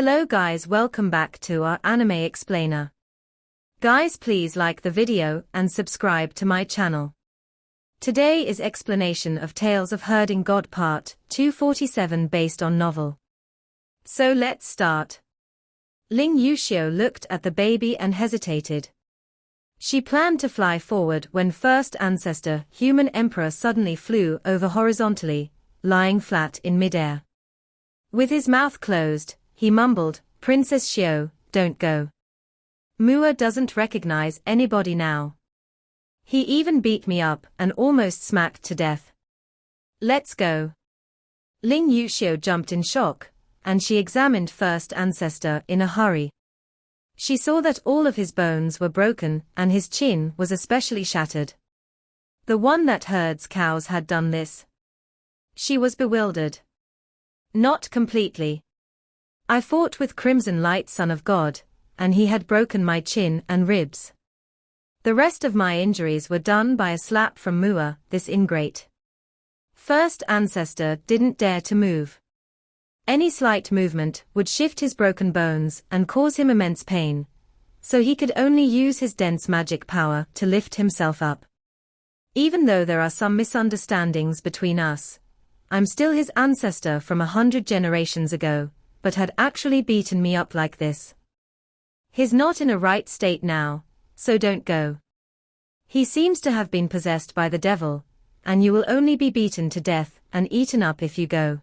Hello guys, welcome back to our anime explainer. Guys, please like the video and subscribe to my channel. Today is explanation of Tales of Herding God Part 247 based on novel. So let's start. Ling Yuxiu looked at the baby and hesitated. She planned to fly forward when first ancestor human emperor suddenly flew over horizontally, lying flat in midair. With his mouth closed, he mumbled, "Princess Xiao, don't go. Mua doesn't recognize anybody now. He even beat me up and almost smacked to death. Let's go." Ling Yuxiu jumped in shock, and she examined first ancestor in a hurry. She saw that all of his bones were broken and his chin was especially shattered. The one that herds cows had done this. She was bewildered. Not completely. I fought with Crimson Light Son of God, and he had broken my chin and ribs. The rest of my injuries were done by a slap from Mua, this ingrate. First ancestor didn't dare to move. Any slight movement would shift his broken bones and cause him immense pain, so he could only use his dense magic power to lift himself up. Even though there are some misunderstandings between us, I'm still his ancestor from 100 generations ago, but had actually beaten me up like this. He's not in a right state now, so don't go. He seems to have been possessed by the devil, and you will only be beaten to death and eaten up if you go.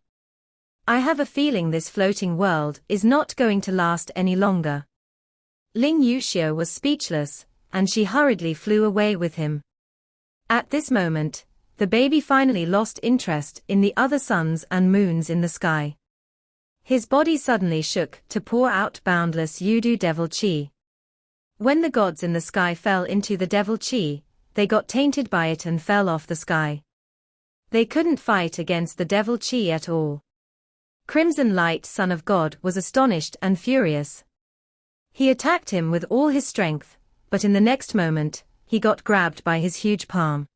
I have a feeling this floating world is not going to last any longer. Ling Yuxiu was speechless, and she hurriedly flew away with him. At this moment, the baby finally lost interest in the other suns and moons in the sky. His body suddenly shook to pour out boundless Yudu devil chi. When the gods in the sky fell into the devil chi, they got tainted by it and fell off the sky. They couldn't fight against the devil chi at all. Crimson Light Son of God was astonished and furious. He attacked him with all his strength, but in the next moment, he got grabbed by his huge palm.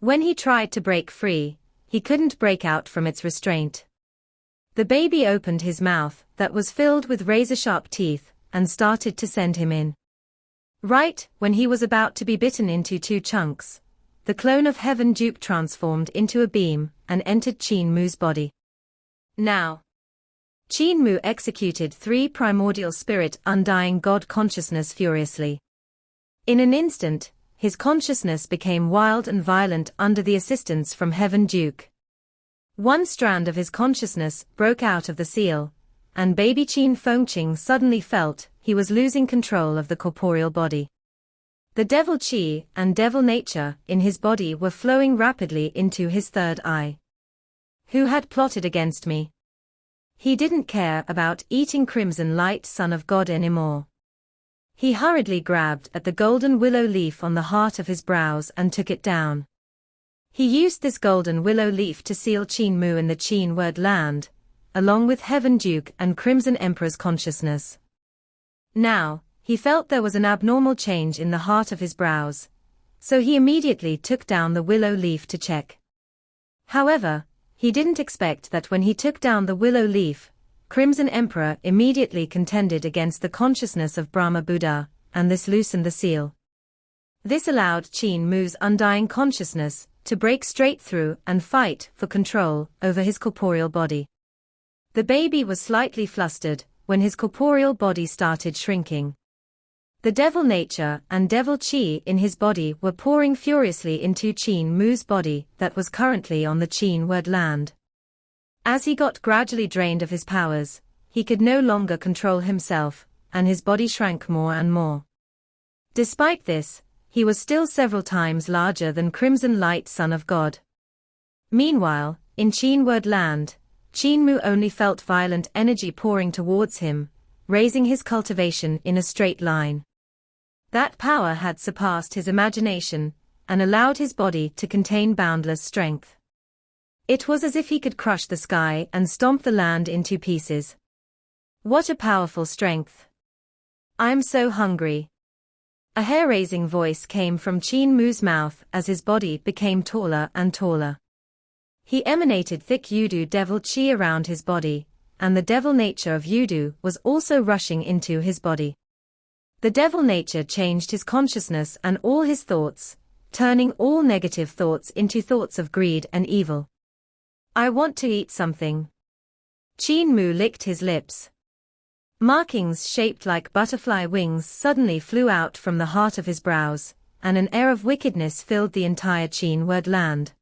When he tried to break free, he couldn't break out from its restraint. The baby opened his mouth that was filled with razor-sharp teeth and started to send him in. Right when he was about to be bitten into two chunks, the clone of Heaven Duke transformed into a beam and entered Qin Mu's body. Now, Qin Mu executed three primordial spirit undying God consciousness furiously. In an instant, his consciousness became wild and violent under the assistance from Heaven Duke. One strand of his consciousness broke out of the seal, and baby Qin Fengqing suddenly felt he was losing control of the corporeal body. The devil chi and devil nature in his body were flowing rapidly into his third eye. Who had plotted against me? He didn't care about eating Crimson Light Son of God anymore. He hurriedly grabbed at the golden willow leaf on the heart of his brows and took it down. He used this golden willow leaf to seal Qin Mu in the Qin word land, along with Heaven Duke and Crimson Emperor's consciousness. Now, he felt there was an abnormal change in the heart of his brows, so he immediately took down the willow leaf to check. However, he didn't expect that when he took down the willow leaf, Crimson Emperor immediately contended against the consciousness of Brahma Buddha, and this loosened the seal. This allowed Qin Mu's undying consciousness to break straight through and fight for control over his corporeal body. The baby was slightly flustered when his corporeal body started shrinking. The devil nature and devil chi in his body were pouring furiously into Qin Mu's body that was currently on the Qin word land. As he got gradually drained of his powers, he could no longer control himself, and his body shrank more and more. Despite this, he was still several times larger than Crimson Light Son of God. Meanwhile, in Qin word land, Qin Mu only felt violent energy pouring towards him, raising his cultivation in a straight line. That power had surpassed his imagination, and allowed his body to contain boundless strength. It was as if he could crush the sky and stomp the land into pieces. What a powerful strength! I'm so hungry. A hair-raising voice came from Qin Mu's mouth as his body became taller and taller. He emanated thick Yudu devil chi around his body, and the devil nature of Yudu was also rushing into his body. The devil nature changed his consciousness and all his thoughts, turning all negative thoughts into thoughts of greed and evil. I want to eat something. Qin Mu licked his lips. Markings shaped like butterfly wings suddenly flew out from the heart of his brows, and an air of wickedness filled the entire Qin word land.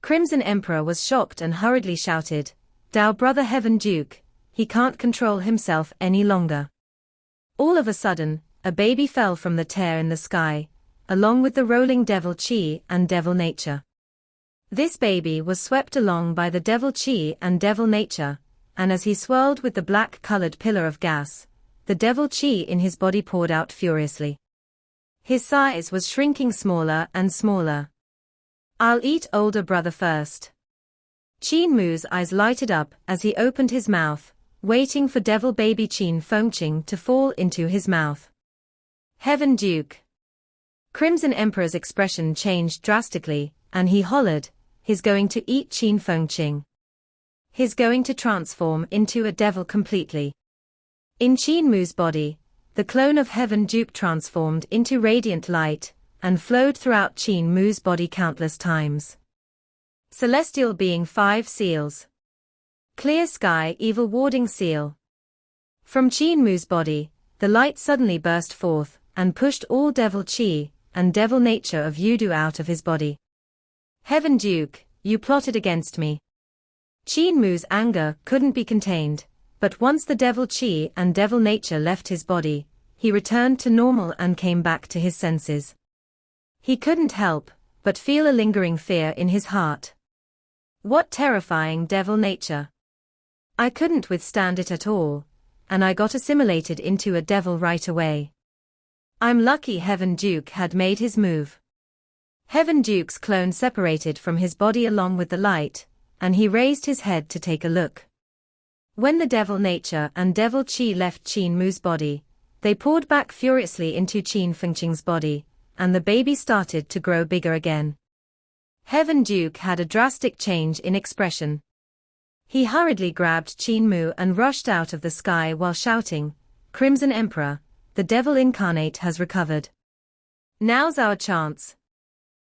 Crimson Emperor was shocked and hurriedly shouted, "Thou brother Heaven Duke, he can't control himself any longer." All of a sudden, a baby fell from the tear in the sky, along with the rolling devil chi and devil nature. This baby was swept along by the devil chi and devil nature, and as he swirled with the black-colored pillar of gas, the devil chi in his body poured out furiously. His size was shrinking smaller and smaller. "I'll eat older brother first." Qin Mu's eyes lighted up as he opened his mouth, waiting for devil baby Qin Fengqing to fall into his mouth. "Heaven Duke." Crimson Emperor's expression changed drastically, and he hollered, "He's going to eat Qin Fengqing. He's going to transform into a devil completely." In Qin Mu's body, the clone of Heaven Duke transformed into radiant light, and flowed throughout Qin Mu's body countless times. Celestial Being 5 Seals. Clear Sky Evil Warding Seal. From Qin Mu's body, the light suddenly burst forth, and pushed all devil chi and devil nature of Yudu out of his body. "Heaven Duke, you plotted against me." Qin Mu's anger couldn't be contained, but once the devil chi and devil nature left his body, he returned to normal and came back to his senses. He couldn't help but feel a lingering fear in his heart. What terrifying devil nature! I couldn't withstand it at all, and I got assimilated into a devil right away. I'm lucky Heaven Duke had made his move. Heaven Duke's clone separated from his body along with the light, and he raised his head to take a look. When the devil nature and devil chi left Qin Mu's body, they poured back furiously into Qin Fengqing's body, and the baby started to grow bigger again. Heaven Duke had a drastic change in expression. He hurriedly grabbed Qin Mu and rushed out of the sky while shouting, "Crimson Emperor, the devil incarnate has recovered. Now's our chance.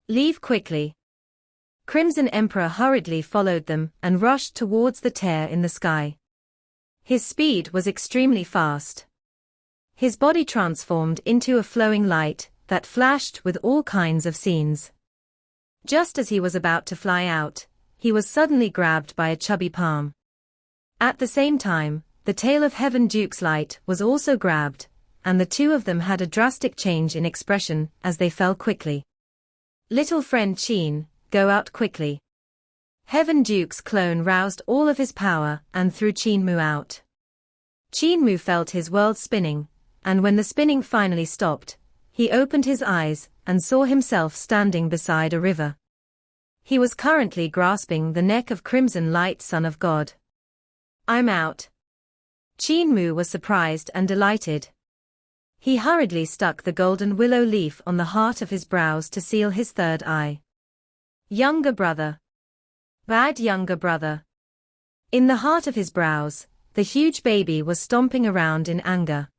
Leave quickly." Crimson Emperor hurriedly followed them and rushed towards the tear in the sky. His speed was extremely fast. His body transformed into a flowing light that flashed with all kinds of scenes. Just as he was about to fly out, he was suddenly grabbed by a chubby palm. At the same time, the tail of Heaven Duke's light was also grabbed, and the two of them had a drastic change in expression as they fell quickly. "Little friend Qin, go out quickly." Heaven Duke's clone roused all of his power and threw Qin Mu out. Qin Mu felt his world spinning, and when the spinning finally stopped, he opened his eyes and saw himself standing beside a river. He was currently grasping the neck of Crimson Light Son of God. "I'm out." Qin Mu was surprised and delighted. He hurriedly stuck the golden willow leaf on the heart of his brows to seal his third eye. "Younger brother. Bad younger brother." In the heart of his brows, the huge baby was stomping around in anger.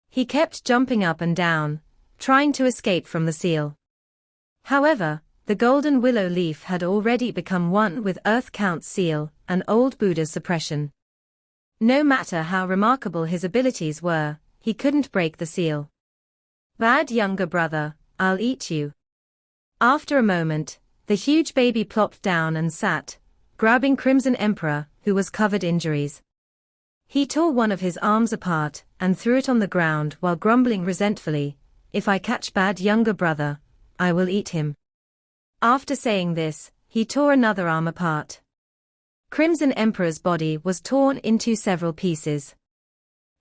He kept jumping up and down, trying to escape from the seal. However, the golden willow leaf had already become one with Earth Count's seal and old Buddha's suppression. No matter how remarkable his abilities were, he couldn't break the seal. "Bad younger brother, I'll eat you." After a moment, the huge baby plopped down and sat, grabbing Crimson Emperor, who was covered in injuries. He tore one of his arms apart and threw it on the ground while grumbling resentfully, "If I catch bad younger brother, I will eat him." After saying this, he tore another arm apart. Crimson Emperor's body was torn into several pieces.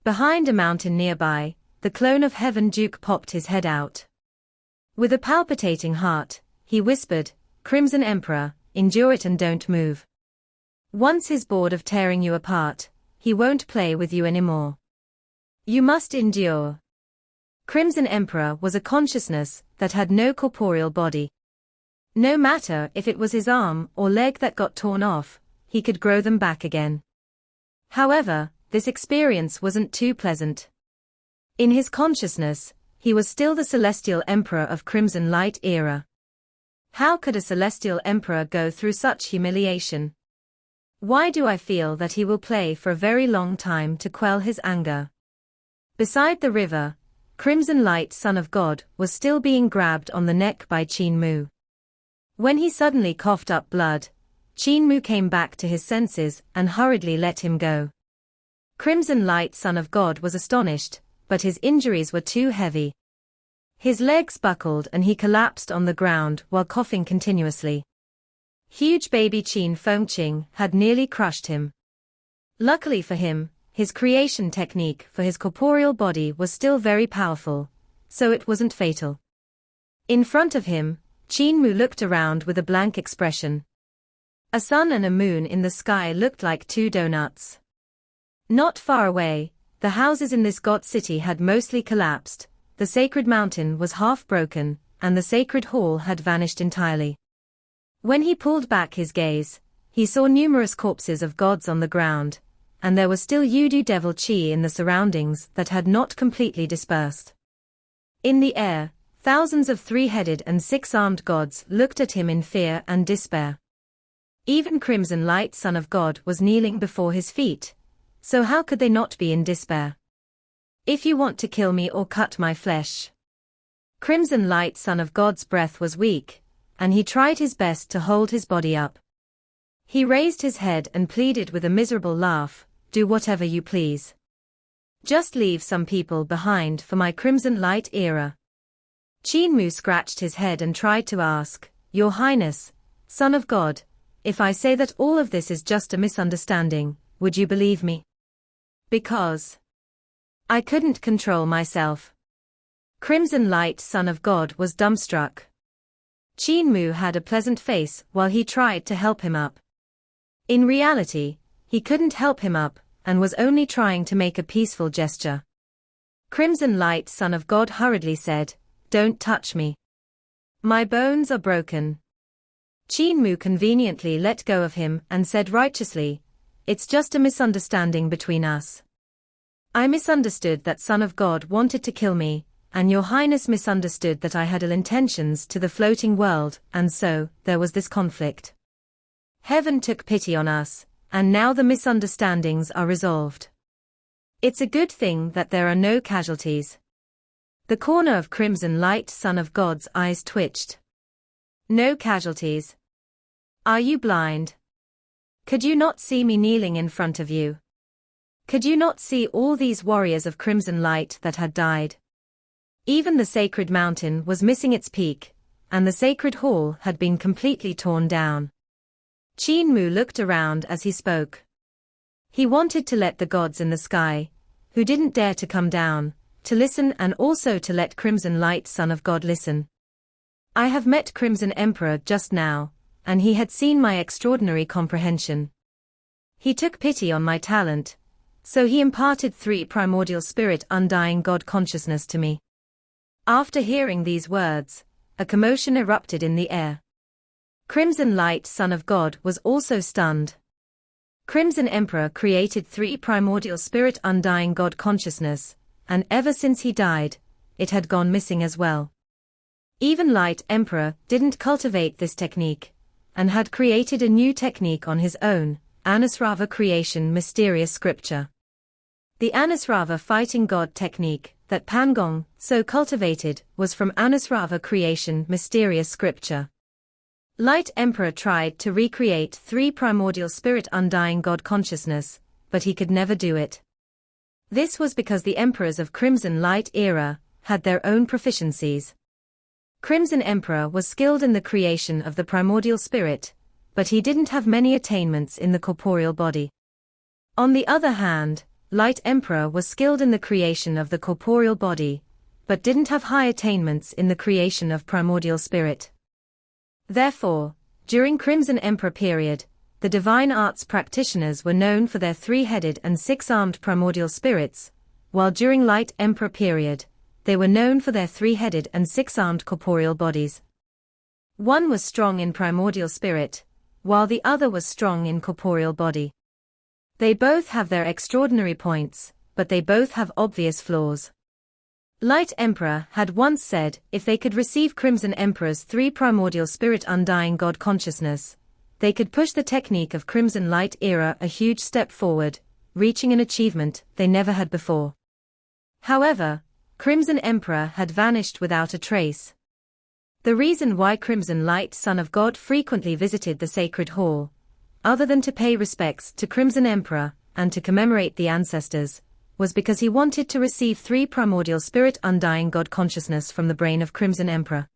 Behind a mountain nearby, the clone of Heaven Duke popped his head out. With a palpitating heart, he whispered, "Crimson Emperor, endure it and don't move. Once he's bored of tearing you apart, he won't play with you anymore. You must endure." Crimson Emperor was a consciousness that had no corporeal body. No matter if it was his arm or leg that got torn off, he could grow them back again. However, this experience wasn't too pleasant. In his consciousness, he was still the celestial emperor of Crimson Light era. How could a celestial emperor go through such humiliation? Why do I feel that he will play for a very long time to quell his anger? Beside the river, Crimson Light Son of God was still being grabbed on the neck by Qin Mu. When he suddenly coughed up blood, Qin Mu came back to his senses and hurriedly let him go. Crimson Light Son of God was astonished, but his injuries were too heavy. His legs buckled and he collapsed on the ground while coughing continuously. Huge baby Qin Fengqing had nearly crushed him. Luckily for him, his creation technique for his corporeal body was still very powerful, so it wasn't fatal. In front of him, Qin Mu looked around with a blank expression. A sun and a moon in the sky looked like two donuts. Not far away, the houses in this god city had mostly collapsed, the sacred mountain was half broken, and the sacred hall had vanished entirely. When he pulled back his gaze, he saw numerous corpses of gods on the ground, and there was still Yudu devil chi in the surroundings that had not completely dispersed. In the air, thousands of three-headed and six-armed gods looked at him in fear and despair. Even Crimson Light Son of God was kneeling before his feet, so how could they not be in despair? If you want to kill me or cut my flesh. Crimson Light Son of God's breath was weak, and he tried his best to hold his body up. He raised his head and pleaded with a miserable laugh, do whatever you please. Just leave some people behind for my Crimson Light era. Qin Mu scratched his head and tried to ask, Your Highness, Son of God, if I say that all of this is just a misunderstanding, would you believe me? Because I couldn't control myself. Crimson Light Son of God was dumbstruck. Qin Mu had a pleasant face while he tried to help him up. In reality, he couldn't help him up, and was only trying to make a peaceful gesture. Crimson Light Son of God hurriedly said, Don't touch me. My bones are broken. Qin Mu conveniently let go of him and said righteously, It's just a misunderstanding between us. I misunderstood that Son of God wanted to kill me, and Your Highness misunderstood that I had ill intentions to the floating world, and so, there was this conflict. Heaven took pity on us, and now the misunderstandings are resolved. It's a good thing that there are no casualties. The corner of Crimson Light Son of God's eyes twitched. No casualties. Are you blind? Could you not see me kneeling in front of you? Could you not see all these warriors of crimson light that had died? Even the sacred mountain was missing its peak, and the sacred hall had been completely torn down. Qin Mu looked around as he spoke. He wanted to let the gods in the sky, who didn't dare to come down, to listen, and also to let Crimson Light Son of God listen. I have met Crimson Emperor just now, and he had seen my extraordinary comprehension. He took pity on my talent, so he imparted 3 primordial spirit undying God consciousness to me. After hearing these words, a commotion erupted in the air. Crimson Light Son of God was also stunned. Crimson Emperor created 3 primordial spirit undying God consciousness, and ever since he died, it had gone missing as well. Even Light Emperor didn't cultivate this technique, and had created a new technique on his own, Anusrava creation mysterious scripture. The Anusrava fighting god technique that Pangong so cultivated was from Anusrava creation mysterious scripture. Light Emperor tried to recreate 3 primordial spirit undying God consciousness, but he could never do it. This was because the emperors of Crimson Light era had their own proficiencies. Crimson Emperor was skilled in the creation of the primordial spirit, but he didn't have many attainments in the corporeal body. On the other hand, Light Emperor was skilled in the creation of the corporeal body, but didn't have high attainments in the creation of primordial spirit. Therefore, during Crimson Emperor period, the divine arts practitioners were known for their 3-headed and 6-armed primordial spirits, while during Light Emperor period, they were known for their 3-headed and 6-armed corporeal bodies. One was strong in primordial spirit, while the other was strong in corporeal body. They both have their extraordinary points, but they both have obvious flaws. Light Emperor had once said if they could receive Crimson Emperor's 3 primordial spirit undying God consciousness, they could push the technique of Crimson Light era a huge step forward, reaching an achievement they never had before. However, Crimson Emperor had vanished without a trace. The reason why Crimson Light Son of God frequently visited the Sacred Hall, other than to pay respects to Crimson Emperor and to commemorate the ancestors, was because he wanted to receive 3 primordial spirit undying God consciousness from the brain of Crimson Emperor.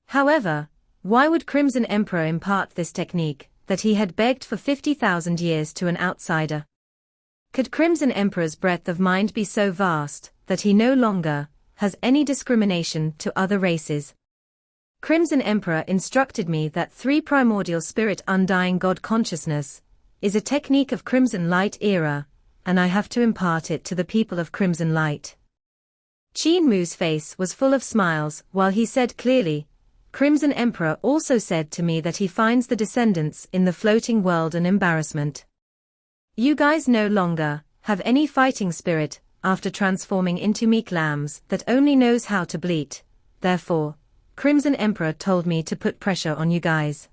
However, why would Crimson Emperor impart this technique that he had begged for 50,000 years to an outsider? Could Crimson Emperor's breadth of mind be so vast that he no longer has any discrimination to other races? Crimson Emperor instructed me that 3 primordial spirit undying God consciousness is a technique of Crimson Light era, and I have to impart it to the people of Crimson Light. Qin Mu's face was full of smiles while he said clearly, Crimson Emperor also said to me that he finds the descendants in the floating world an embarrassment. You guys no longer have any fighting spirit after transforming into meek lambs that only knows how to bleat. Therefore, Crimson Emperor told me to put pressure on you guys.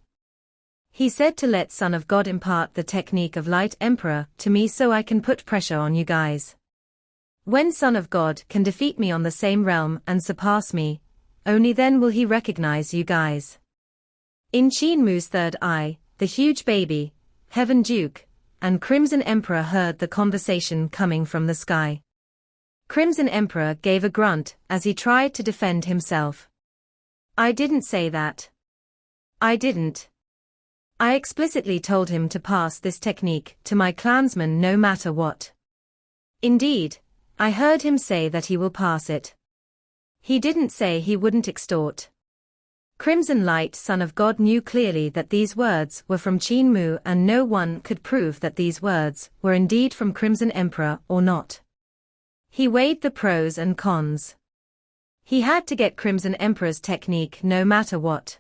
He said to let Son of God impart the technique of Light Emperor to me so I can put pressure on you guys. When Son of God can defeat me on the same realm and surpass me, only then will he recognize you guys. In Qin Mu's third eye, the huge baby, Heaven Duke, and Crimson Emperor heard the conversation coming from the sky. Crimson Emperor gave a grunt as he tried to defend himself. I didn't say that. I didn't. I explicitly told him to pass this technique to my clansmen no matter what. Indeed, I heard him say that he will pass it. He didn't say he wouldn't extort. Crimson Light Son of God knew clearly that these words were from Qin Mu and no one could prove that these words were indeed from Crimson Emperor or not. He weighed the pros and cons. He had to get Crimson Emperor's technique no matter what.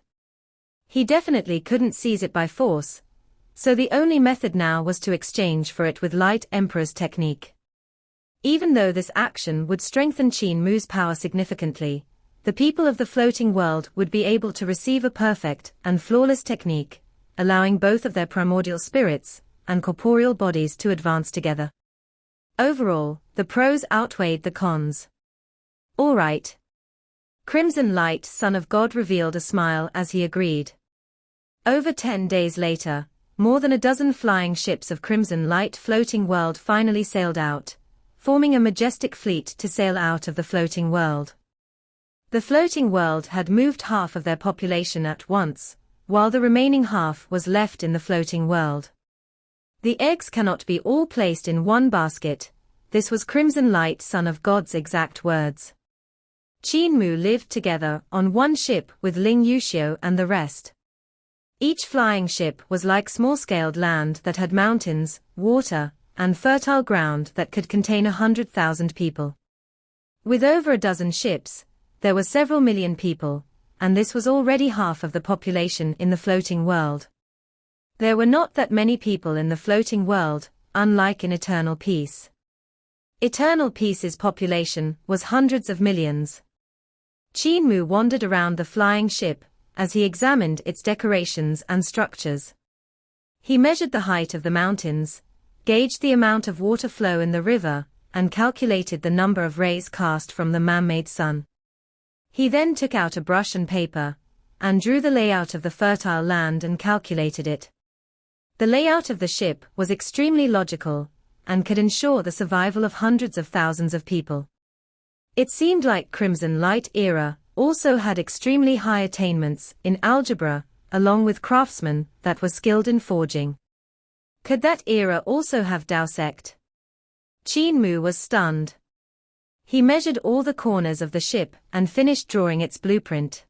He definitely couldn't seize it by force, so the only method now was to exchange for it with Light Emperor's technique. Even though this action would strengthen Qin Mu's power significantly, the people of the floating world would be able to receive a perfect and flawless technique, allowing both of their primordial spirits and corporeal bodies to advance together. Overall, the pros outweighed the cons. All right. Crimson Light Son of God revealed a smile as he agreed. Over 10 days later, more than a dozen flying ships of Crimson Light floating world finally sailed out, forming a majestic fleet to sail out of the floating world. The floating world had moved half of their population at once, while the remaining half was left in the floating world. The eggs cannot be all placed in one basket, this was Crimson Light Son of God's exact words. Qin Mu lived together on one ship with Ling Yuxiu and the rest. Each flying ship was like small-scaled land that had mountains, water, and fertile ground that could contain 100,000 people. With over a dozen ships, there were several million people, and this was already half of the population in the floating world. There were not that many people in the floating world, unlike in Eternal Peace. Eternal Peace's population was hundreds of millions. Qin Mu wandered around the flying ship as he examined its decorations and structures. He measured the height of the mountains, gauged the amount of water flow in the river, and calculated the number of rays cast from the man-made sun. He then took out a brush and paper, and drew the layout of the fertile land and calculated it. The layout of the ship was extremely logical, and could ensure the survival of hundreds of thousands of people. It seemed like Crimson Light era also had extremely high attainments in algebra, along with craftsmen that were skilled in forging. Could that era also have dissect? Qin Mu was stunned. He measured all the corners of the ship and finished drawing its blueprint.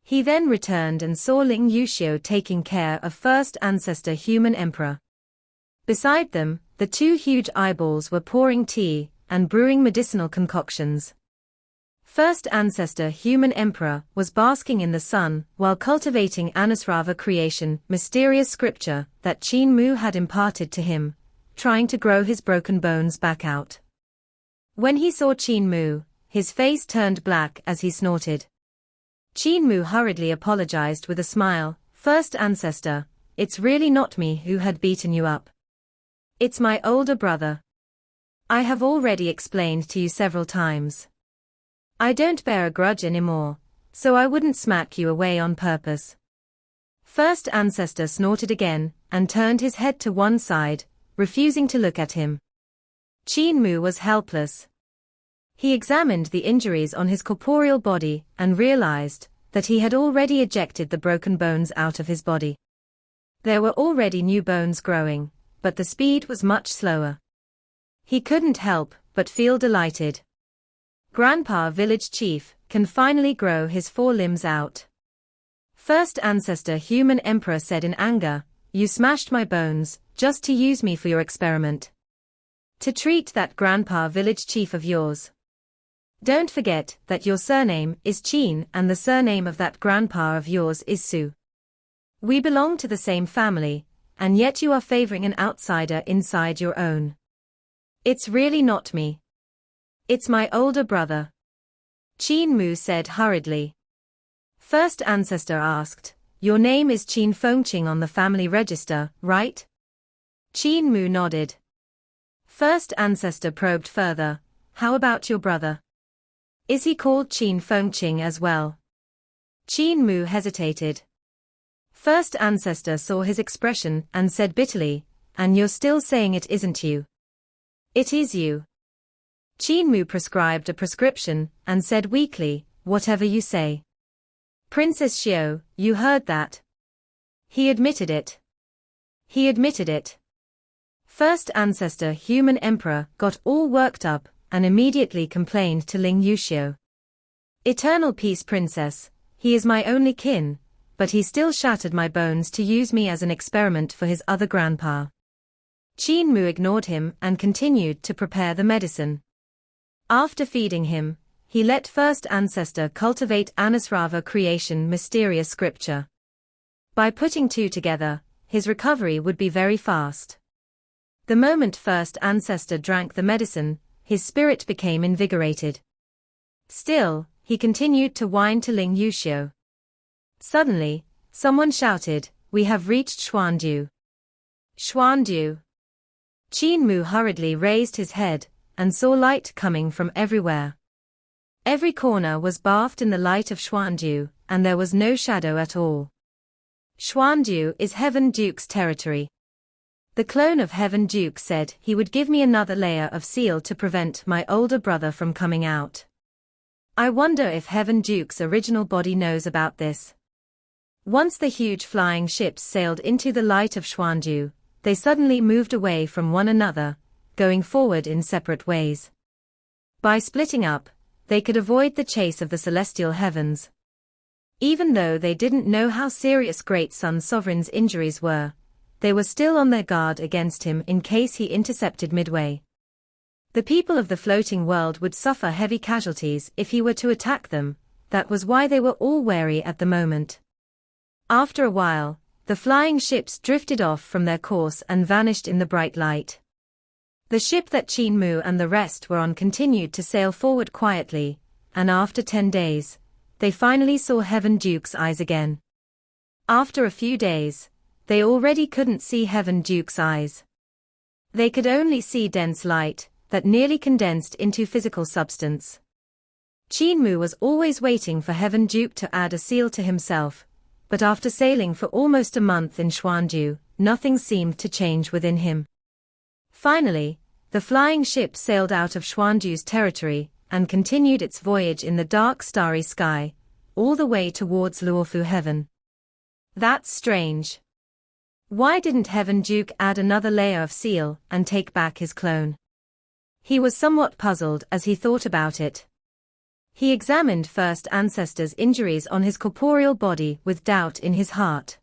He then returned and saw Ling Yuxiu taking care of First Ancestor Human Emperor. Beside them, the 2 huge eyeballs were pouring tea and brewing medicinal concoctions. First Ancestor Human Emperor was basking in the sun while cultivating Anusrava creation, mysterious scripture that Qin Mu had imparted to him, trying to grow his broken bones back out. When he saw Qin Mu, his face turned black as he snorted. Qin Mu hurriedly apologized with a smile. "First ancestor, it's really not me who had beaten you up. It's my older brother. I have already explained to you several times. I don't bear a grudge anymore, so I wouldn't smack you away on purpose." First ancestor snorted again, and turned his head to one side, refusing to look at him. Qin Mu was helpless. He examined the injuries on his corporeal body, and realized that he had already ejected the broken bones out of his body. There were already new bones growing, but the speed was much slower. He couldn't help but feel delighted. Grandpa Village Chief can finally grow his 4 limbs out. First ancestor Human Emperor said in anger, "You smashed my bones, just to use me for your experiment. To treat that Grandpa Village Chief of yours. Don't forget that your surname is Qin and the surname of that grandpa of yours is Su. We belong to the same family, and yet you are favoring an outsider inside your own. It's really not me. It's my older brother." Qin Mu said hurriedly. First ancestor asked, "Your name is Qin Fengqing on the family register, right?" Qin Mu nodded. First ancestor probed further, "How about your brother? Is he called Qin Fengqing as well?" Qin Mu hesitated. First ancestor saw his expression and said bitterly, "And you're still saying it isn't you?" "It is you." Qin Mu prescribed a prescription and said weakly, "Whatever you say." "Princess Xiao, you heard that." He admitted it. He admitted it. First ancestor Human Emperor got all worked up and immediately complained to Ling Yuxiu. "Eternal peace, princess, he is my only kin, but he still shattered my bones to use me as an experiment for his other grandpa." Qin Mu ignored him and continued to prepare the medicine. After feeding him, he let first ancestor cultivate Anusrava creation mysterious scripture. By putting 2 together, his recovery would be very fast. The moment first ancestor drank the medicine, his spirit became invigorated. Still, he continued to whine to Ling Yuxiu. Suddenly, someone shouted, "We have reached Schwandu." Schwandu. Qin Mu hurriedly raised his head, and saw light coming from everywhere. Every corner was bathed in the light of Schwandu, and there was no shadow at all. Schwandu is Heaven Duke's territory. The clone of Heaven Duke said he would give me another layer of seal to prevent my older brother from coming out. I wonder if Heaven Duke's original body knows about this. Once the huge flying ships sailed into the light of Schwandu, they suddenly moved away from one another, going forward in separate ways. By splitting up, they could avoid the chase of the celestial heavens. Even though they didn't know how serious Great Sun Sovereign's injuries were, they were still on their guard against him in case he intercepted midway. The people of the floating world would suffer heavy casualties if he were to attack them. That was why they were all wary at the moment. After a while, the flying ships drifted off from their course and vanished in the bright light. The ship that Qin Mu and the rest were on continued to sail forward quietly, and after 10 days, they finally saw Heaven Duke's eyes again. After a few days, they already couldn't see Heaven Duke's eyes. They could only see dense light that nearly condensed into physical substance. Qin Mu was always waiting for Heaven Duke to add a seal to himself, but after sailing for almost a month in Schwandu, nothing seemed to change within him. Finally, the flying ship sailed out of Schwandu's territory and continued its voyage in the dark starry sky, all the way towards Lufu heaven. That's strange. Why didn't Heaven Duke add another layer of seal and take back his clone? He was somewhat puzzled as he thought about it. He examined first ancestor's injuries on his corporeal body with doubt in his heart.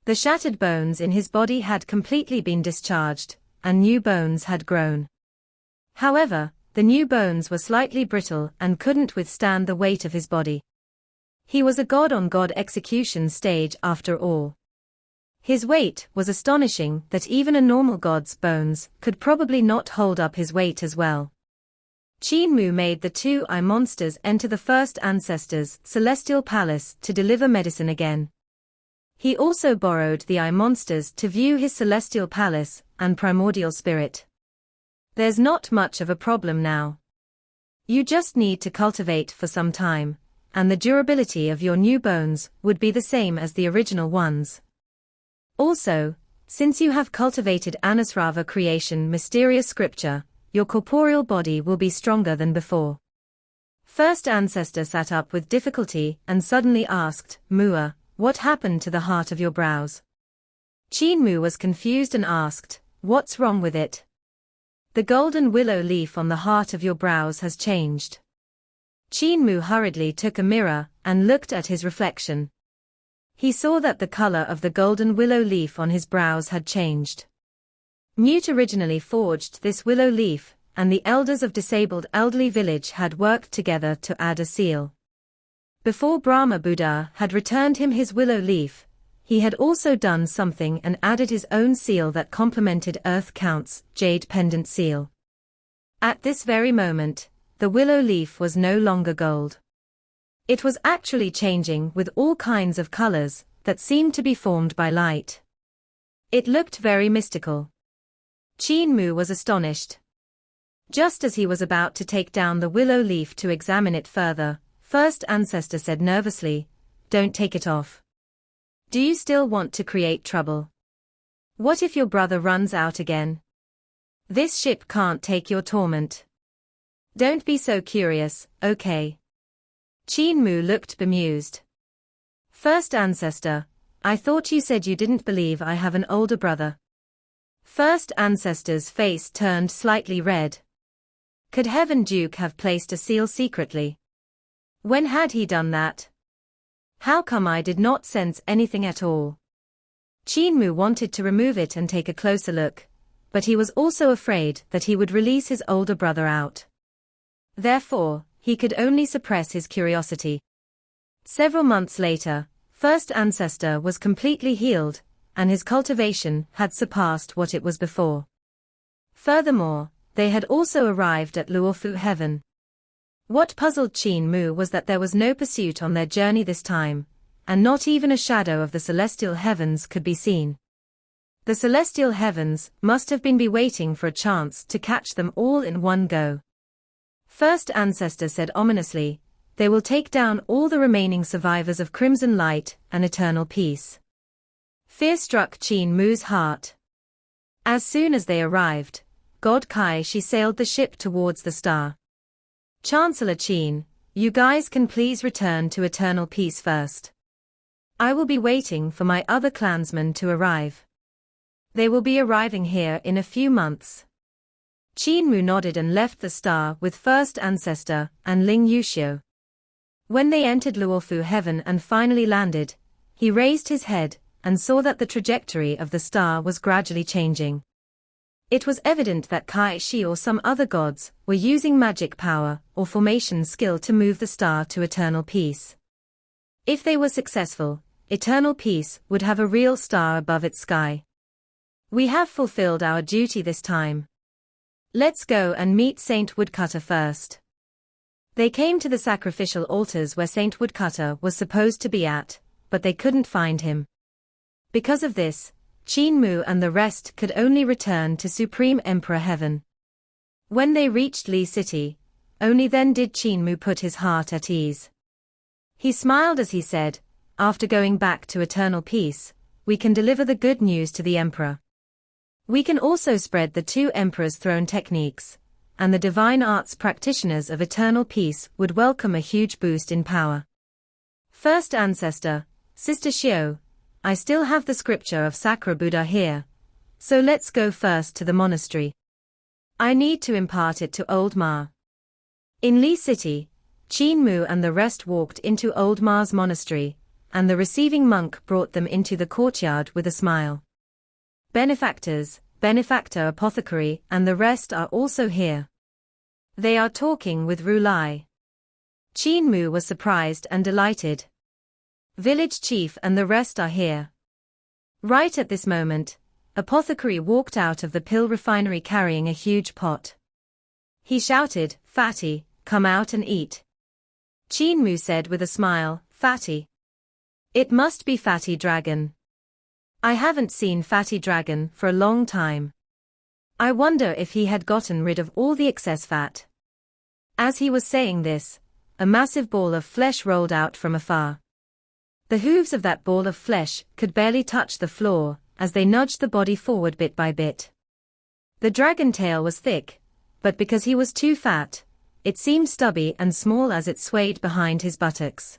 The shattered bones in his body had completely been discharged, and new bones had grown. However, the new bones were slightly brittle and couldn't withstand the weight of his body. He was a god-on-god execution stage after all. His weight was astonishing that even a normal god's bones could probably not hold up his weight as well. Qin Mu made the two eye monsters enter the first ancestor's celestial palace to deliver medicine again. He also borrowed the eye monsters to view his celestial palace and primordial spirit. There's not much of a problem now. You just need to cultivate for some time, and the durability of your new bones would be the same as the original ones. Also, since you have cultivated Anusrava creation mysterious scripture, your corporeal body will be stronger than before. First ancestor sat up with difficulty and suddenly asked, Mua, what happened to the heart of your brows? Qin Mu was confused and asked, what's wrong with it? The golden willow leaf on the heart of your brows has changed. Qin Mu hurriedly took a mirror and looked at his reflection. He saw that the color of the golden willow leaf on his brows had changed. Newt originally forged this willow leaf, and the elders of disabled elderly village had worked together to add a seal. Before Brahma Buddha had returned him his willow leaf, he had also done something and added his own seal that complemented Earth Count's jade pendant seal. At this very moment, the willow leaf was no longer gold. It was actually changing with all kinds of colors that seemed to be formed by light. It looked very mystical. Qin Mu was astonished. Just as he was about to take down the willow leaf to examine it further, first ancestor said nervously, don't take it off. Do you still want to create trouble? What if your brother runs out again? This ship can't take your torment. Don't be so curious, okay? Qin Mu looked bemused. First ancestor, I thought you said you didn't believe I have an older brother. First ancestor's face turned slightly red. Could Heaven Duke have placed a seal secretly? When had he done that? How come I did not sense anything at all? Qin Mu wanted to remove it and take a closer look, but he was also afraid that he would release his older brother out. Therefore, he could only suppress his curiosity. Several months later, first ancestor was completely healed, and his cultivation had surpassed what it was before. Furthermore, they had also arrived at Lufu heaven. What puzzled Qin Mu was that there was no pursuit on their journey this time, and not even a shadow of the celestial heavens could be seen. The celestial heavens must have been waiting for a chance to catch them all in one go. First ancestor said ominously, they will take down all the remaining survivors of crimson light and eternal peace. Fear struck Qin Mu's heart. As soon as they arrived, God Kai Shi sailed the ship towards the star. Chancellor Qin, you guys can please return to eternal peace first. I will be waiting for my other clansmen to arrive. They will be arriving here in a few months. Qin Mu nodded and left the star with first ancestor and Ling Yuxiu. When they entered Luofu heaven and finally landed, he raised his head and saw that the trajectory of the star was gradually changing. It was evident that Kai Shi or some other gods were using magic power or formation skill to move the star to eternal peace. If they were successful, eternal peace would have a real star above its sky. We have fulfilled our duty this time. Let's go and meet Saint Woodcutter first. They came to the sacrificial altars where Saint Woodcutter was supposed to be at, but they couldn't find him. Because of this, Qin Mu and the rest could only return to Supreme Emperor Heaven. When they reached Li City, only then did Qin Mu put his heart at ease. He smiled as he said, after going back to eternal peace, we can deliver the good news to the Emperor. We can also spread the two Emperor's throne techniques, and the divine arts practitioners of eternal peace would welcome a huge boost in power. First ancestor, Sister Xiao, I still have the scripture of Sakura Buddha here, so let's go first to the monastery. I need to impart it to Old Ma. In Li City, Qin Mu and the rest walked into Old Ma's monastery, and the receiving monk brought them into the courtyard with a smile. Benefactors, benefactor apothecary and the rest are also here. They are talking with Ru Lai. Qin Mu was surprised and delighted. Village chief and the rest are here. Right at this moment, Apothecary walked out of the pill refinery carrying a huge pot. He shouted, "Fatty, come out and eat." Qin Mu said with a smile, "Fatty? It must be Fatty Dragon. I haven't seen Fatty Dragon for a long time. I wonder if he had gotten rid of all the excess fat." As he was saying this, a massive ball of flesh rolled out from afar. The hooves of that ball of flesh could barely touch the floor as they nudged the body forward bit by bit. The dragon tail was thick, but because he was too fat, it seemed stubby and small as it swayed behind his buttocks.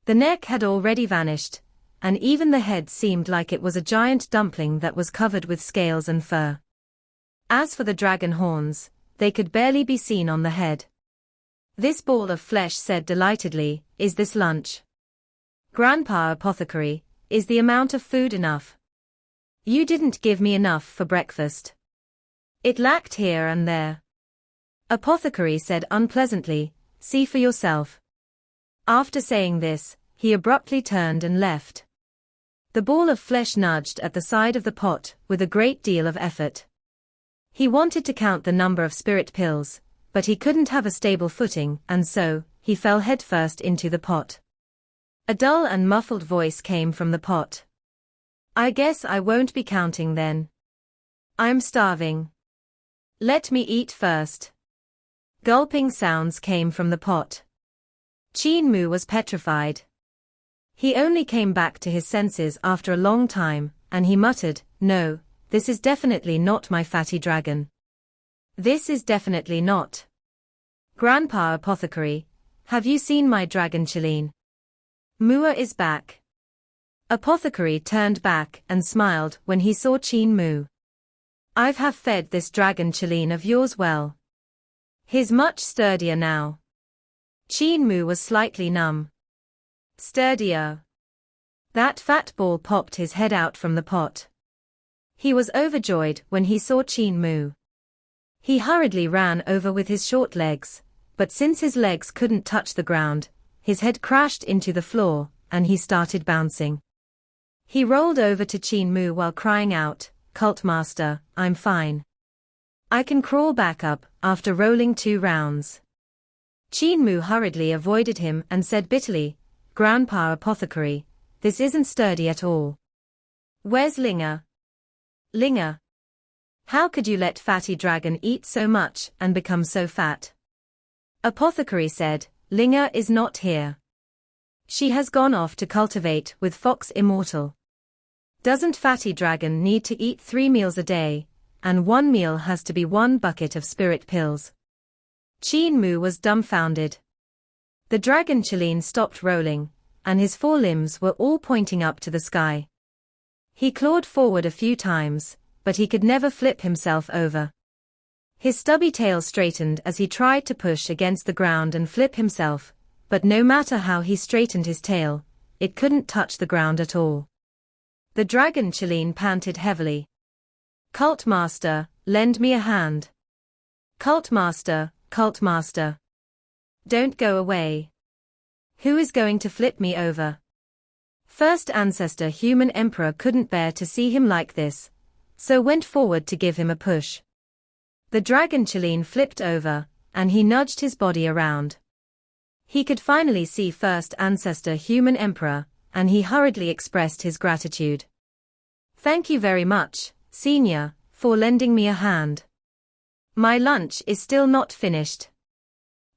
The neck had already vanished, and even the head seemed like it was a giant dumpling that was covered with scales and fur. As for the dragon horns, they could barely be seen on the head. This ball of flesh said delightedly, "Is this lunch? Grandpa Apothecary, is the amount of food enough? You didn't give me enough for breakfast." It lacked here and there. Apothecary said unpleasantly, "See for yourself." After saying this, he abruptly turned and left. The ball of flesh nudged at the side of the pot with a great deal of effort. He wanted to count the number of spirit pills, but he couldn't have a stable footing, and so, he fell headfirst into the pot. A dull and muffled voice came from the pot. "I guess I won't be counting then. I'm starving. Let me eat first." Gulping sounds came from the pot. Qin Mu was petrified. He only came back to his senses after a long time, and he muttered, "No, this is definitely not my fatty dragon. This is definitely not. Grandpa Apothecary, have you seen my dragon Qilin? Mua is back." Apothecary turned back and smiled when he saw Qin Mu. "I've have fed this dragon Qilin of yours well. He's much sturdier now." Qin Mu was slightly numb. "Sturdier?" That fat ball popped his head out from the pot. He was overjoyed when he saw Qin Mu. He hurriedly ran over with his short legs, but since his legs couldn't touch the ground, his head crashed into the floor, and he started bouncing. He rolled over to Qin Mu while crying out, "Cult Master, I'm fine. I can crawl back up after rolling 2 rounds." Qin Mu hurriedly avoided him and said bitterly, "Grandpa Apothecary, this isn't sturdy at all. Where's Linger? Linger? How could you let Fatty Dragon eat so much and become so fat?" Apothecary said, "Linger is not here. She has gone off to cultivate with Fox Immortal. Doesn't Fatty Dragon need to eat 3 meals a day, and 1 meal has to be 1 bucket of spirit pills?" Qin Mu was dumbfounded. The dragon Qilin stopped rolling, and his forelimbs were all pointing up to the sky. He clawed forward a few times, but he could never flip himself over. His stubby tail straightened as he tried to push against the ground and flip himself, but no matter how he straightened his tail, it couldn't touch the ground at all. The dragon Qilin panted heavily. "Cult Master, lend me a hand. Cult Master, Cult Master. Don't go away. Who is going to flip me over?" First Ancestor Human Emperor couldn't bear to see him like this, so went forward to give him a push. The dragon Qilin flipped over, and he nudged his body around. He could finally see First Ancestor Human Emperor, and he hurriedly expressed his gratitude. "Thank you very much, Senior, for lending me a hand. My lunch is still not finished."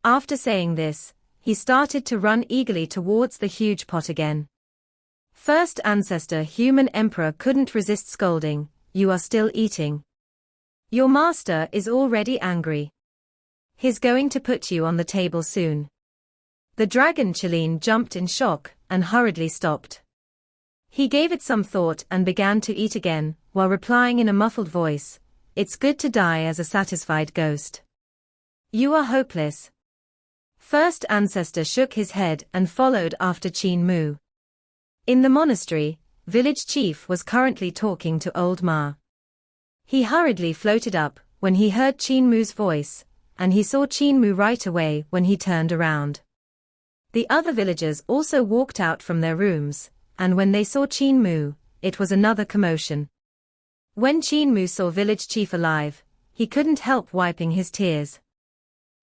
After saying this, he started to run eagerly towards the huge pot again. First Ancestor Human Emperor couldn't resist scolding, "You are still eating. Your master is already angry. He's going to put you on the table soon." The dragon Qilin jumped in shock and hurriedly stopped. He gave it some thought and began to eat again, while replying in a muffled voice, "It's good to die as a satisfied ghost. You are hopeless." First Ancestor shook his head and followed after Qin Mu. In the monastery, village chief was currently talking to old Ma. He hurriedly floated up when he heard Qin Mu's voice, and he saw Qin Mu right away when he turned around. The other villagers also walked out from their rooms, and when they saw Qin Mu, it was another commotion. When Qin Mu saw village chief alive, he couldn't help wiping his tears.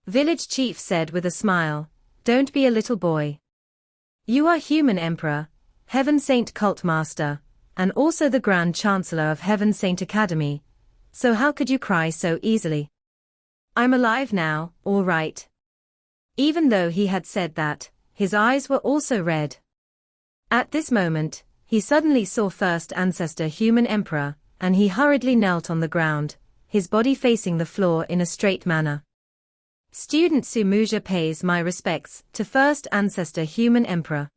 Village chief said with a smile, "Don't be a little boy. You are human emperor, Heaven Saint cult master, and also the Grand Chancellor of Heaven Saint Academy, so how could you cry so easily? I'm alive now, all right." Even though he had said that, his eyes were also red. At this moment, he suddenly saw First Ancestor Human Emperor, and he hurriedly knelt on the ground, his body facing the floor in a straight manner. Student Sumuja pays my respects to First Ancestor Human Emperor.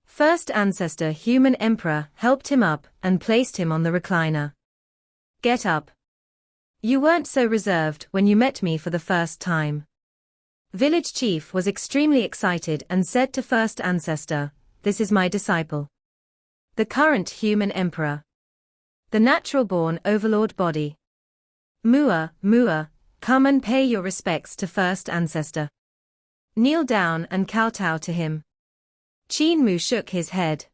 First Ancestor Human Emperor helped him up and placed him on the recliner. "Get up. You weren't so reserved when you met me for the first time." Village chief was extremely excited and said to First Ancestor, "This is my disciple. The current human emperor. The natural-born overlord body. Mua, Mua, come and pay your respects to First Ancestor. Kneel down and kowtow to him." Qin Mu shook his head.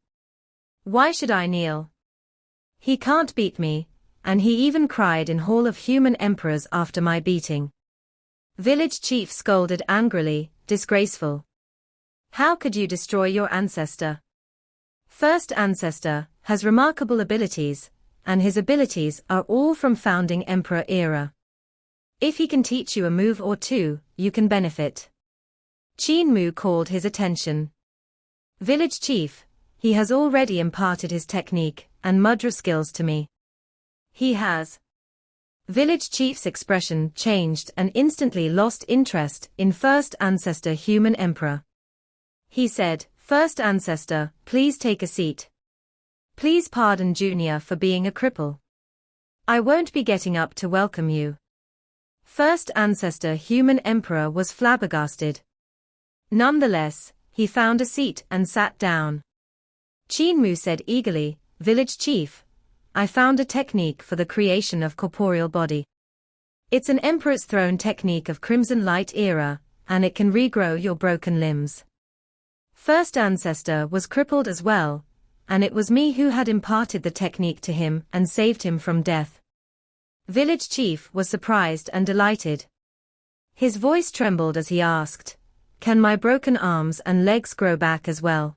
"Why should I kneel? He can't beat me, and he even cried in Hall of Human Emperors after my beating." Village chief scolded angrily, "Disgraceful. How could you destroy your ancestor? First Ancestor has remarkable abilities, and his abilities are all from founding emperor era. If he can teach you a move or two, you can benefit." Qin Mu called his attention. "Village chief, he has already imparted his technique and mudra skills to me." "He has?" Village chief's expression changed and instantly lost interest in First Ancestor Human Emperor. He said, "First Ancestor, please take a seat. Please pardon Junior for being a cripple. I won't be getting up to welcome you." First Ancestor Human Emperor was flabbergasted. Nonetheless, he found a seat and sat down. Qin Mu said eagerly, "Village chief, I found a technique for the creation of corporeal body. It's an Emperor's Throne technique of Crimson Light era, and it can regrow your broken limbs." First Ancestor was crippled as well, and it was me who had imparted the technique to him and saved him from death. Village chief was surprised and delighted. His voice trembled as he asked, "Can my broken arms and legs grow back as well?"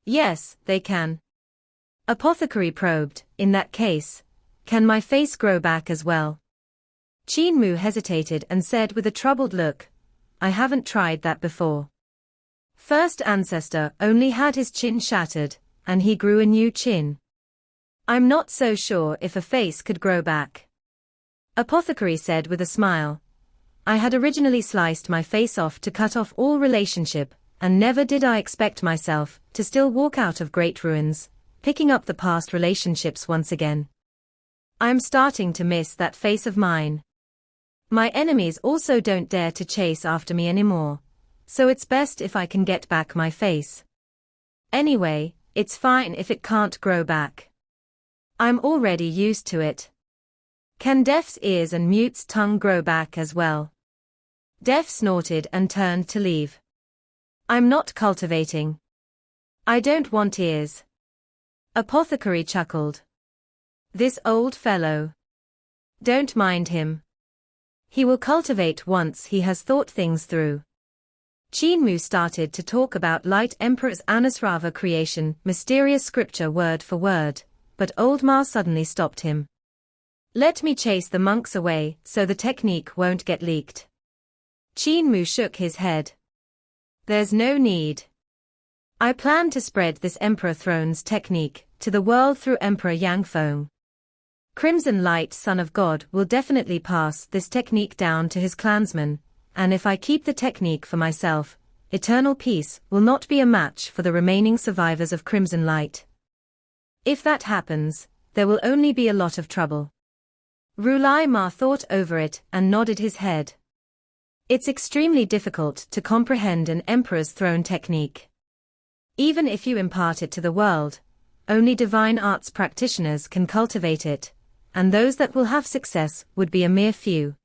"Yes, they can." Apothecary probed, "In that case, can my face grow back as well?" Qin Mu hesitated and said with a troubled look, "I haven't tried that before. First Ancestor only had his chin shattered, and he grew a new chin. I'm not so sure if a face could grow back." Apothecary said with a smile, "I had originally sliced my face off to cut off all relationship, and never did I expect myself to still walk out of great ruins, picking up the past relationships once again. I'm starting to miss that face of mine. My enemies also don't dare to chase after me anymore, so it's best if I can get back my face. Anyway, it's fine if it can't grow back. I'm already used to it. Can deaf's ears and mute's tongue grow back as well?" Deaf snorted and turned to leave. "I'm not cultivating. I don't want ears." Apothecary chuckled. "This old fellow. Don't mind him. He will cultivate once he has thought things through." Qin Mu started to talk about Light Emperor's Anusrava creation, mysterious scripture word for word, but Old Ma suddenly stopped him. "Let me chase the monks away so the technique won't get leaked." Qin Mu shook his head. "There's no need. I plan to spread this Emperor Throne's technique to the world through Emperor Yangfeng. Crimson Light Son of God will definitely pass this technique down to his clansmen, and if I keep the technique for myself, eternal peace will not be a match for the remaining survivors of Crimson Light. If that happens, there will only be a lot of trouble." Rulai Ma thought over it and nodded his head. It's extremely difficult to comprehend an Emperor's Throne technique. Even if you impart it to the world, only divine arts practitioners can cultivate it, and those that will have success would be a mere few.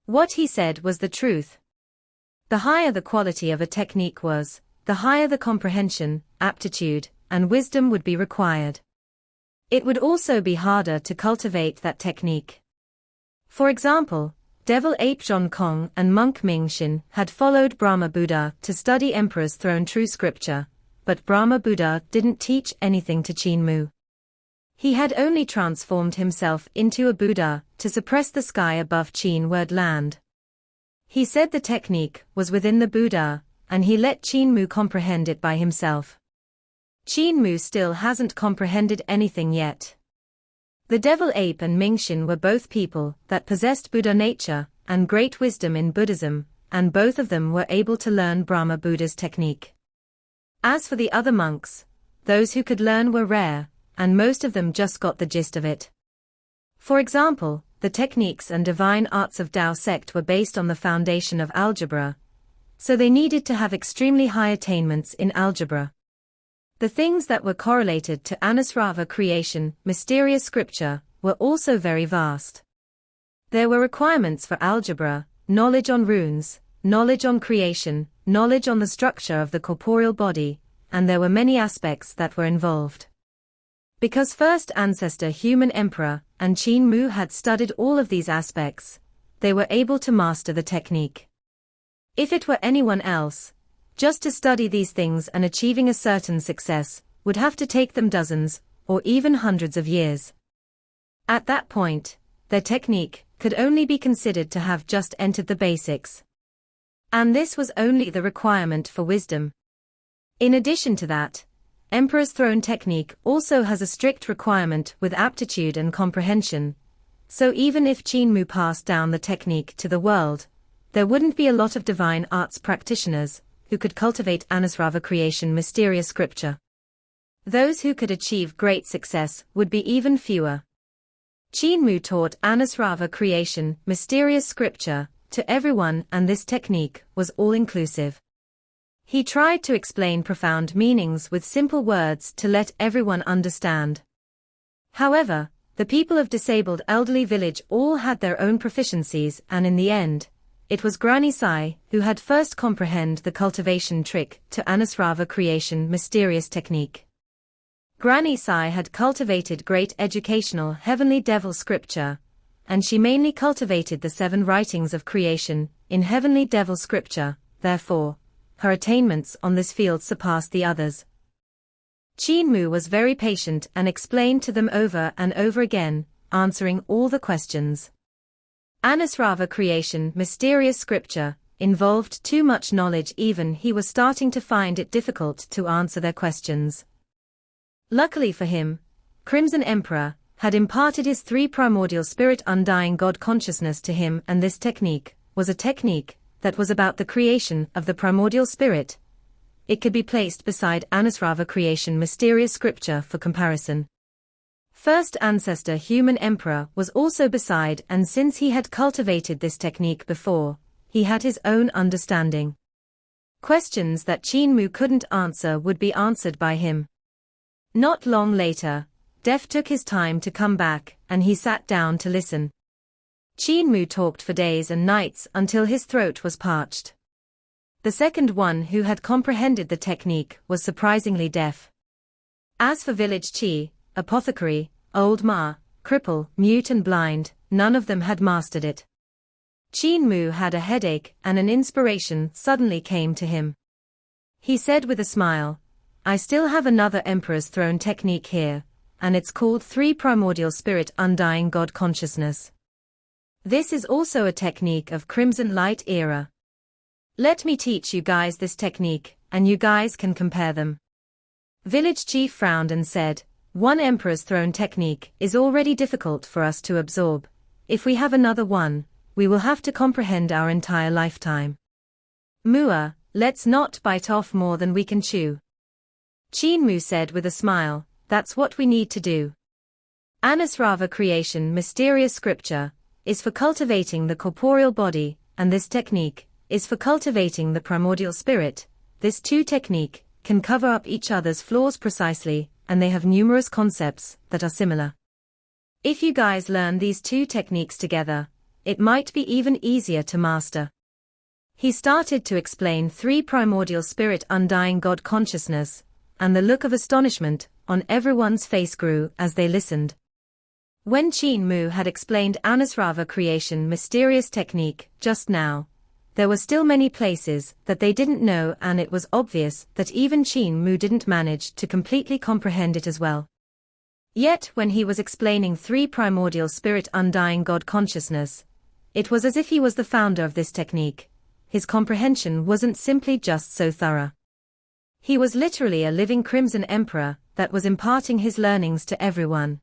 What he said was the truth. The higher the quality of a technique was, the higher the comprehension, aptitude, and wisdom would be required. It would also be harder to cultivate that technique. For example, Devil Ape Zhong Kong and monk Ming Xin had followed Brahma Buddha to study Emperor's Throne true scripture, but Brahma Buddha didn't teach anything to Qin Mu. He had only transformed himself into a Buddha to suppress the sky above Qin word land. He said the technique was within the Buddha, and he let Qin Mu comprehend it by himself. Qin Mu still hasn't comprehended anything yet. The Devil Ape and Ming Xin were both people that possessed Buddha nature and great wisdom in Buddhism, and both of them were able to learn Brahma Buddha's technique. As for the other monks, those who could learn were rare, and most of them just got the gist of it. For example, the techniques and divine arts of Tao sect were based on the foundation of algebra, so they needed to have extremely high attainments in algebra. The things that were correlated to Anusrava creation, mysterious scripture, were also very vast. There were requirements for algebra, knowledge on runes, knowledge on creation, knowledge on the structure of the corporeal body, and there were many aspects that were involved. Because first ancestor human emperor and Qin Mu had studied all of these aspects, they were able to master the technique. If it were anyone else, just to study these things and achieving a certain success would have to take them dozens or even hundreds of years. At that point, their technique could only be considered to have just entered the basics. And this was only the requirement for wisdom. In addition to that, Emperor's Throne technique also has a strict requirement with aptitude and comprehension, so even if Qin Mu passed down the technique to the world, there wouldn't be a lot of divine arts practitioners who could cultivate Anusrava creation mysterious scripture. Those who could achieve great success would be even fewer. Qin Mu taught Anusrava creation mysterious scripture to everyone, and this technique was all-inclusive. He tried to explain profound meanings with simple words to let everyone understand. However, the people of disabled elderly village all had their own proficiencies, and in the end, it was Granny Sai who had first comprehend the cultivation trick to Anusrava creation mysterious technique. Granny Sai had cultivated great educational heavenly devil scripture, and she mainly cultivated the 7 writings of creation in heavenly devil scripture, therefore, her attainments on this field surpassed the others. Qin Mu was very patient and explained to them over and over again, answering all the questions. Anusrava creation mysterious scripture involved too much knowledge, even he was starting to find it difficult to answer their questions. Luckily for him, Crimson Emperor had imparted his 3 primordial spirit undying God consciousness to him, and this technique was a technique that was about the creation of the primordial spirit. It could be placed beside Anusrava creation mysterious scripture for comparison. First ancestor human emperor was also beside, and since he had cultivated this technique before, he had his own understanding. Questions that Qin Mu couldn't answer would be answered by him. Not long later, Def took his time to come back, and he sat down to listen. Qin Mu talked for days and nights until his throat was parched. The second one who had comprehended the technique was surprisingly deaf. As for village Qi, apothecary, old Ma, cripple, mute and blind, none of them had mastered it. Qin Mu had a headache, and an inspiration suddenly came to him. He said with a smile, "I still have another Emperor's Throne technique here, and it's called 3 Primordial Spirit Undying God Consciousness. This is also a technique of Crimson Light era. Let me teach you guys this technique, and you guys can compare them." Village chief frowned and said, "One Emperor's Throne technique is already difficult for us to absorb. If we have another one, we will have to comprehend our entire lifetime. Mua, let's not bite off more than we can chew." Qin Mu said with a smile, "That's what we need to do. Anusrava creation mysterious scripture is for cultivating the corporeal body, and this technique is for cultivating the primordial spirit. This 2 technique can cover up each other's flaws precisely, and they have numerous concepts that are similar. If you guys learn these 2 techniques together, it might be even easier to master." He started to explain 3 primordial spirit undying God consciousness, and the look of astonishment on everyone's face grew as they listened. When Qin Mu had explained Ancestor creation mysterious technique just now, there were still many places that they didn't know, and it was obvious that even Qin Mu didn't manage to completely comprehend it as well. Yet when he was explaining three primordial spirit undying God consciousness, it was as if he was the founder of this technique. His comprehension wasn't simply just so thorough. He was literally a living Crimson Emperor that was imparting his learnings to everyone.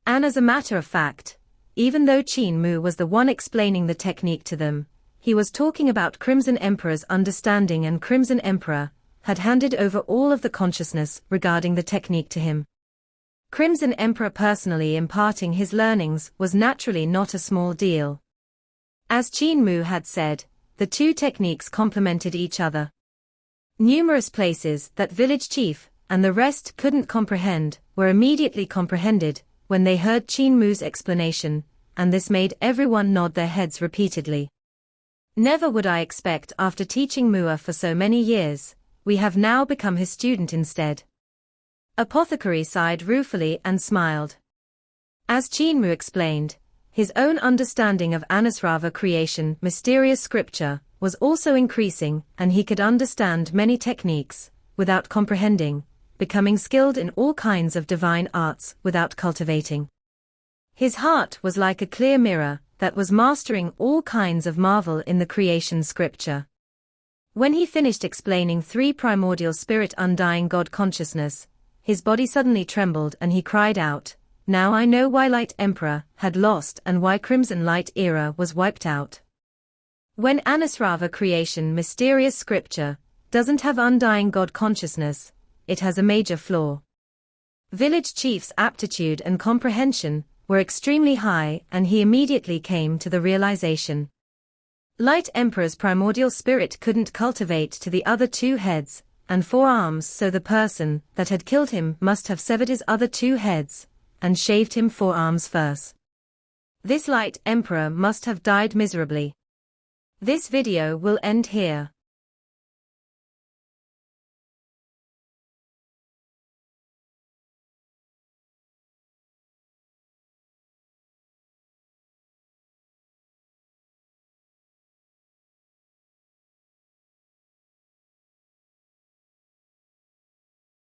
And as a matter of fact, even though Qin Mu was the one explaining the technique to them, he was talking about Crimson Emperor's understanding, and Crimson Emperor had handed over all of the consciousness regarding the technique to him. Crimson Emperor personally imparting his learnings was naturally not a small deal. As Qin Mu had said, the two techniques complemented each other. Numerous places that village chief and the rest couldn't comprehend were immediately comprehended when they heard Qin Mu's explanation, and this made everyone nod their heads repeatedly. Never would I expect, after teaching Mua for so many years, we have now become his student instead. Apothecary sighed ruefully and smiled. As Qin Mu explained, his own understanding of Ancestor creation mysterious scripture was also increasing, and he could understand many techniques without comprehending, becoming skilled in all kinds of divine arts without cultivating. His heart was like a clear mirror that was mastering all kinds of marvel in the creation scripture. When he finished explaining three primordial spirit undying God consciousness, his body suddenly trembled and he cried out, "Now I know why Light Emperor had lost and why Crimson Light era was wiped out." When Ancestor creation mysterious scripture doesn't have undying God consciousness, it has a major flaw. Village chief's aptitude and comprehension were extremely high, and he immediately came to the realization. Light Emperor's primordial spirit couldn't cultivate to the other two heads and 4 arms, so the person that had killed him must have severed his other 2 heads and shaved him 4 arms first. This Light Emperor must have died miserably. This video will end here.